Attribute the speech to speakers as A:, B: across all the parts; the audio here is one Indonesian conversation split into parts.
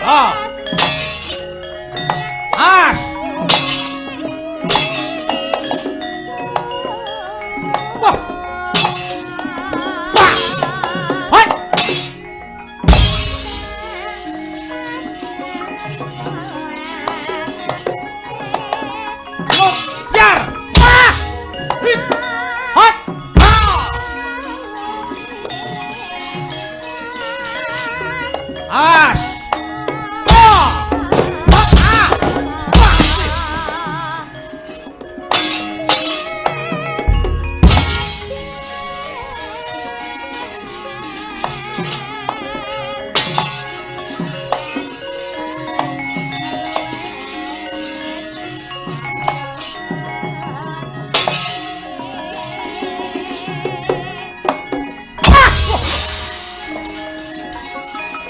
A: Ah. As. Wah. Wah. Hai. Biar. Wah. Hit. Hot. Ah. As.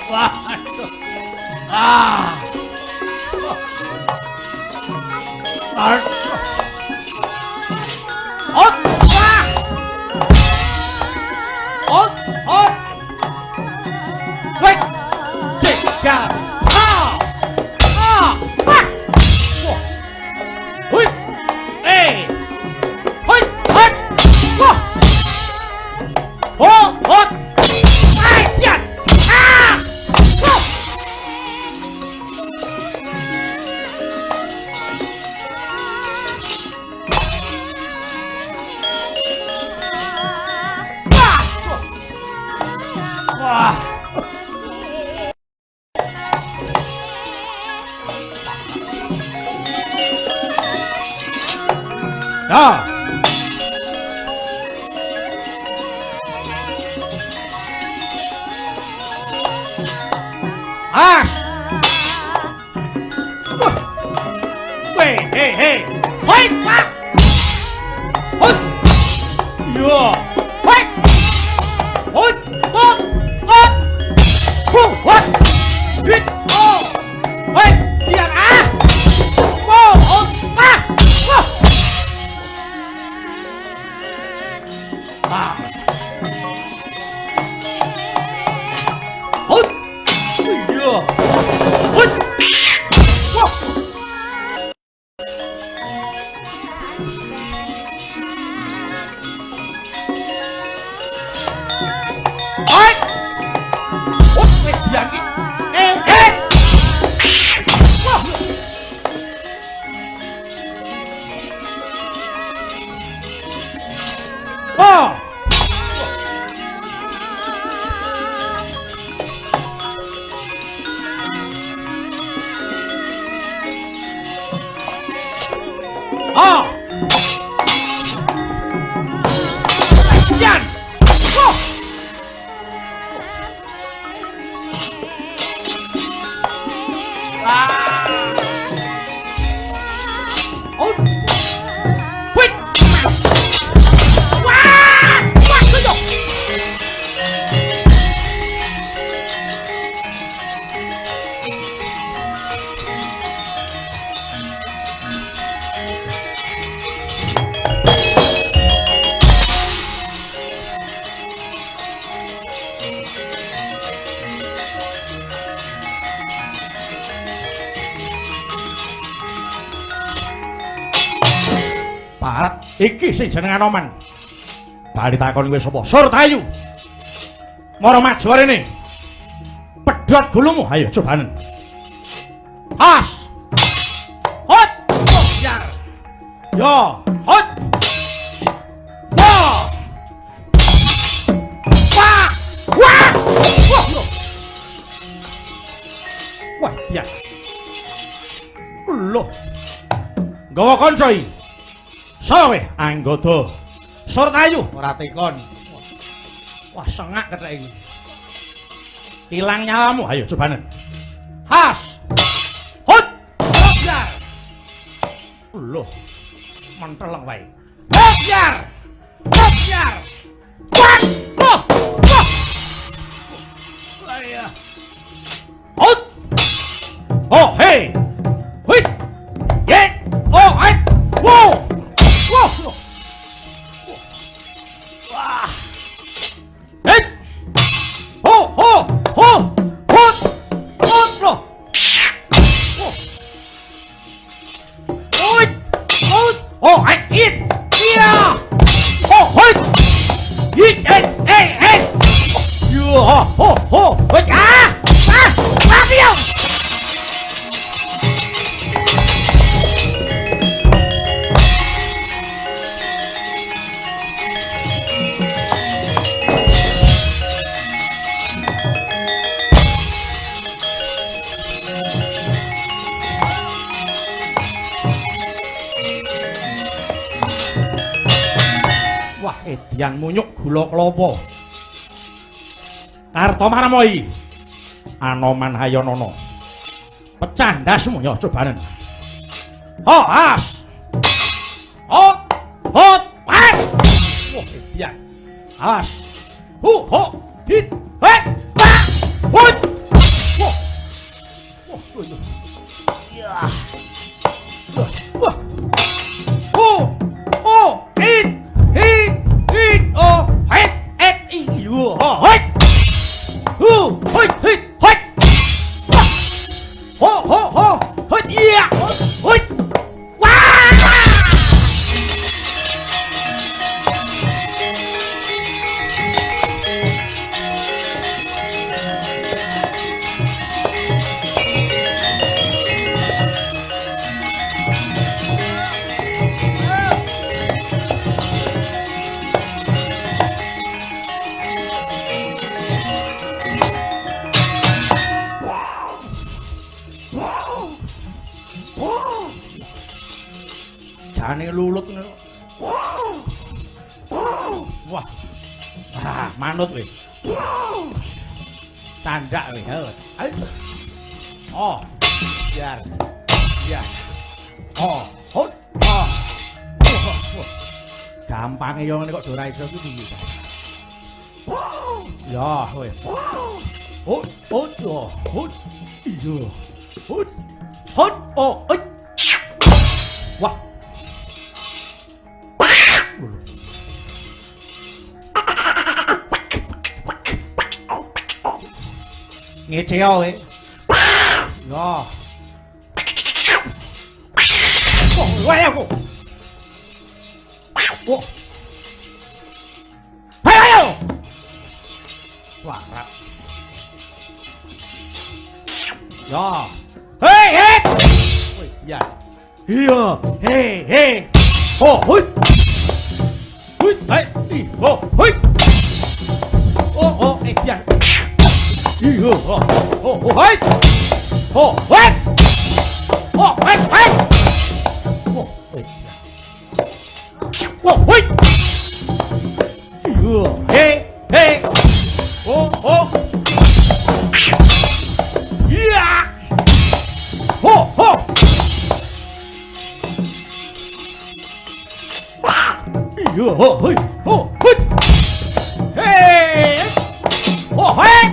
A: Waduh. Ah. Aduh. Hot. Wah. Hot. Hot. Wait. Tiga. Ah. Ah. Wah. Wah. Hui. Eh. Hui. Hot. Wah. Hot. Hot. Ai, tian. Ah. Wah. Wah. Ya. As. Wah. Wait, hey, hey. Hoi, pak. Hoi. Yo. Hoi. Hoi. Hoi. Hoi. Hoi. Hit. Oh. Hoi. Biar ah. Oh. Oh. Ah. Wah. Ah. Hoi. Yo. Hoi. Wah. Hoi. Oh, biar ni. Eh. Wah. Oh. Ah. Yan. Oh. Ah. Oh. Wait. Wah. Wah, sejo. Parat iki sing jeneng Anoman. Bali takon kowe sapa? Surtayu. Mara maju arene. Pedhot gulumu, ayo cobanen. As. Hot. Biar. Yo, hot. Wah. Wah. Wah. Wah. Wah, ya. Loh. Gawa kanca iki. Sawe anggota Surtayu ora tekon. Wah, sengak kethek iki. Hilang nyawamu, ayo cobanen. Has. Hut. Biar. Loh. Menteleng wae. Biar. Biar. Wah. Wah. Wah. Ayo. Hut. Oh, hey. Hit. Ye. Oh, hai. Wow. Wow. Wah. Hit. Ho, ho, ho. Hut. Hut. Edian munyuk gula kelapa. Kartomarmoi. Anoman Hayanana. Pecah ndasmu ya cobanen. Ho as. Hot hot pat. Wah Edian. As. Hu ho hit. Hei. Pa. Hut. Wah. Wah. Ya. Wah. Oh. Oh. Hit. Hit. Hit. Oh. Hit. Hit. Iyo. Oh. Hit. Hit. Hit. Hit. Ho ho ho. Hit. Iya. Hit. Wah. Jane lulut ngono. Wah. Ah, manut kowe. Tandak kowe. Ayo. Oh. Biar. Biar. Oh, hot. Oh. Gampang yo ngene kok ora iso ki piye. Ya, kowe. Hot, hot, hot. Iya. Hot. Hot. Oh, oi. Wah. Ngeceo kowe. Ya. Oh, wae aku. Oh. Ayo. Warak. Ya. Hei, hei. Woi, ya. Iya. Hei, hei. Oh, hui. Hui, hei. Oh, hui. Oh, oh, ya. Iya. Oh, oh, hei. Oh, hei. Oh, hei, hei. Oh, ya. Oh, hui. Iya. Hei, hei. Oh, oh. Iya. Oh, oh. Iya, oh, hui. Oh, hui. Hei. Oh, hei.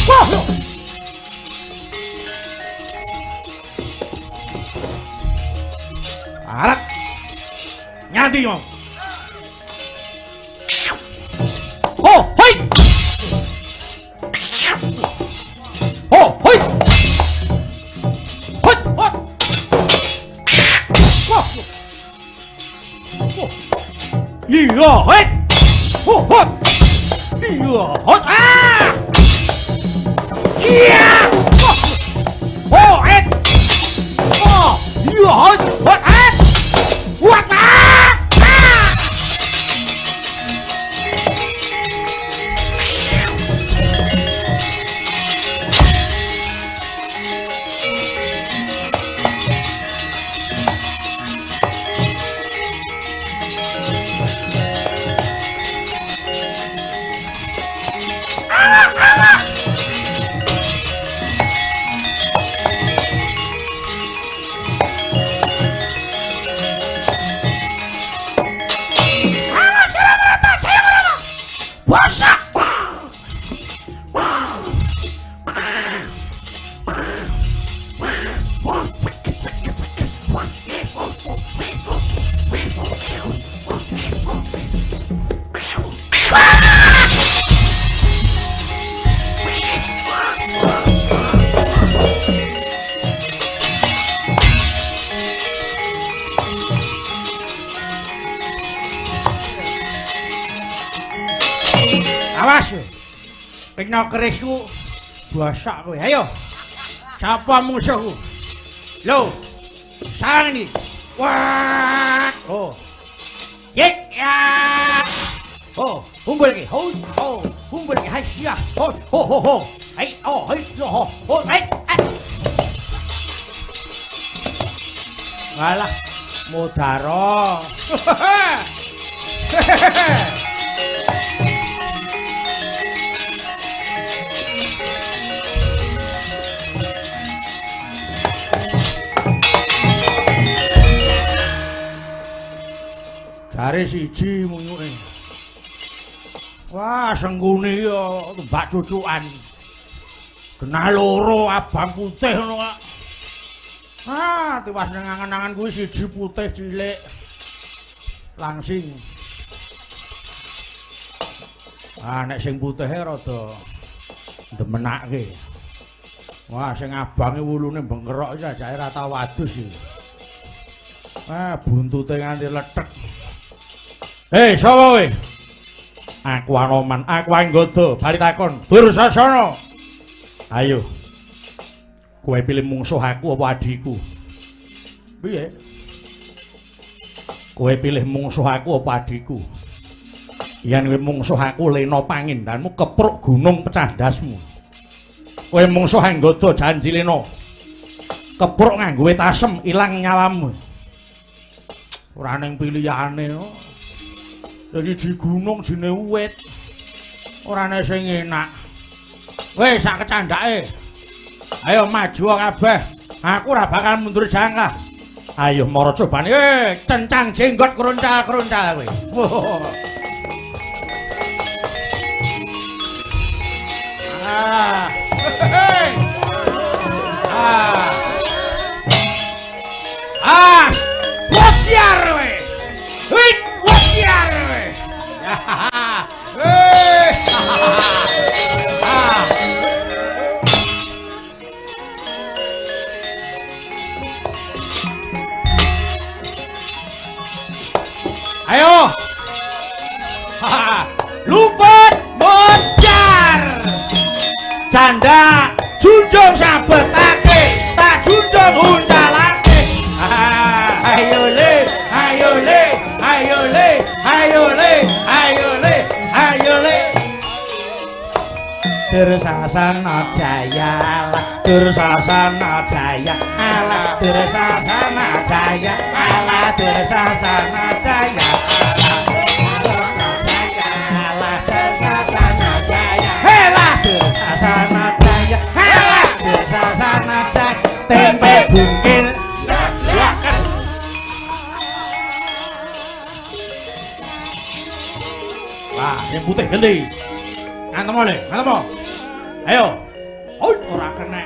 A: Wah. Arat. Nyanti mau. Oh, hei. Oh, hei. Hut, hut. Wah. Iya, hei. Oh, hut. Iya, hut. Ah. Iya. Oh, hei. Oh, iya, hut. Hut, ah. What? Ah. Ah. Wasak! Awas. Kena kerisku. Basak kowe. Ayo. Sapa musuhku? Loh. Sarang ini. Wah. Oh. Yek ya. Oh, humbul lagi. Ho, ho. Humbul lagi. Hai sia. Ho, ho, ho, ho. Hai, oh, hai, yo, ho. Ho, hai. Walah, Mudaro. Jare siji munyuke. Wah, senggune yo mbak cucukan. Genah loro abang putih ngono kok. Ah, tiwas nang angan-angan kuwi siji putih cilik. Langsing. Ah, nek sing putihe rada demenake. Wah, sing abange wulune bengkerok iki ajake ra tau wadus iki. Ah, buntute nganti lethek. Hei, sapa kowe? Aku Anoman, aku Anggada, bali takon. Dursasana. Ayo. Kowe pilih mungsuh aku apa adikku? Piye? Kowe pilih mungsuh aku apa adikku? Yen kowe mungsuh aku lena pangindanmu kepruk gunung pecah ndasmu. Kowe mungsuh Anggada janji lena. Kepruk nganggo wit asem ilang nyawamu. Ora ning pilihane kok. Siji gunung jine wit. Ora ana sing enak. Wes sak kecandake. Ayo maju kabeh. Aku ora bakal mundur jangkah. Ayo mara cobane. Cencang jenggot kruncal-kruncal kowe. Ah. Ah. Ah. Wasiar kowe. Wit wasiar kowe. Ayo. Luput moncar. Canda junjung sabetake, tak junjung uncalake. Ayo le, ayo le, ayo le, ayo le, ayo le, ayo le. Dursasana Jaya, Dursasana Jaya, ala Dursasana Jaya, ala Dursasana Jaya, ala Dursasana Jaya, ala Dursasana Jaya, ala Dursasana Jaya, tempe bungkil. Wah, yang putih ganti. Ngantem oleh, ngantem. Ayo. Oi, ora kena.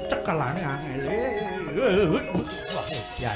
A: Cekelane angel. Wah, ya.